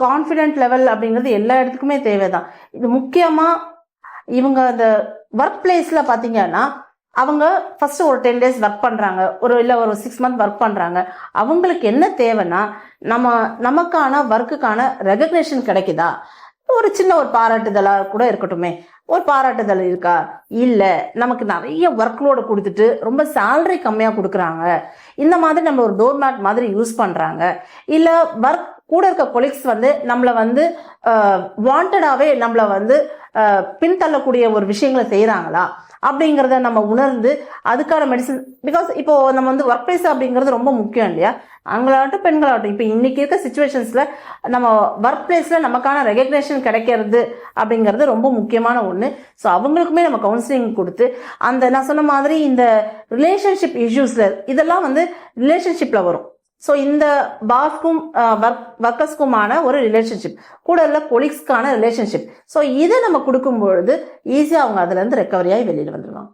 Confident level அப்படிங்கிறது எல்லா இடத்துக்குமே தேவைதான். இது முக்கியமா இவங்க அந்த ஒர்க் பிளேஸ்ல பாத்தீங்கன்னா அவங்க ஃபர்ஸ்ட் ஒரு 10 days ஒர்க் பண்றாங்க, ஒரு 6 month ஒர்க் பண்றாங்க. அவங்களுக்கு என்ன தேவைன்னா நமக்கான ஒர்க்குக்கான ரெகக்னேஷன் கிடைக்குதா, ஒரு சின்ன ஒரு பாராட்டுதலா கூட இருக்கட்டுமே, ஒரு பாராட்டுதல் இருக்கா, இல்ல நமக்கு நிறைய ஒர்க் லோடு கொடுத்துட்டு ரொம்ப சேலரி கம்மியா கொடுக்குறாங்க, இந்த மாதிரி நம்ம ஒரு டோர் மேட் மாதிரி யூஸ் பண்றாங்க, இல்ல ஒர்க் கூட இருக்க கொலீக்ஸ் நம்மள வாண்டடாவே நம்மள பின்தள்ளக்கூடிய ஒரு விஷயங்களை செய்யறாங்களா அப்படிங்கிறத நம்ம உணர்ந்து அதுக்கான மெடிசன். பிகாஸ் இப்போ நம்ம ஒர்க் பிளேஸ் அப்படிங்கிறது ரொம்ப முக்கியம் இல்லையா, ஆண்களாகட்டும் பெண்களாகட்டும். இப்போ இன்னைக்கு இருக்க சுச்சுவேஷன்ஸ்ல நம்ம ஒர்க் பிளேஸ்ல நமக்கான ரெகக்னேஷன் கிடைக்கிறது அப்படிங்கிறது ரொம்ப முக்கியமான ஒன்று. ஸோ அவங்களுக்குமே நம்ம கவுன்சிலிங் கொடுத்து நான் சொன்ன மாதிரி இந்த ரிலேஷன்ஷிப் இஷ்யூஸ்ல இதெல்லாம் ரிலேஷன்ஷிப்ல வரும். ஸோ இந்த பாஸ்க்கும் ஒர்க்கர்ஸ்க்குமான ஒரு ரிலேஷன்ஷிப், கூட உள்ள கொலீக்ஸ்க்கான ரிலேஷன்ஷிப். ஸோ இதை நம்ம கொடுக்கும்பொழுது ஈஸியாக அவங்க அதுல இருந்து ரெக்கவரி ஆகி வெளியில் வந்துடுவாங்க.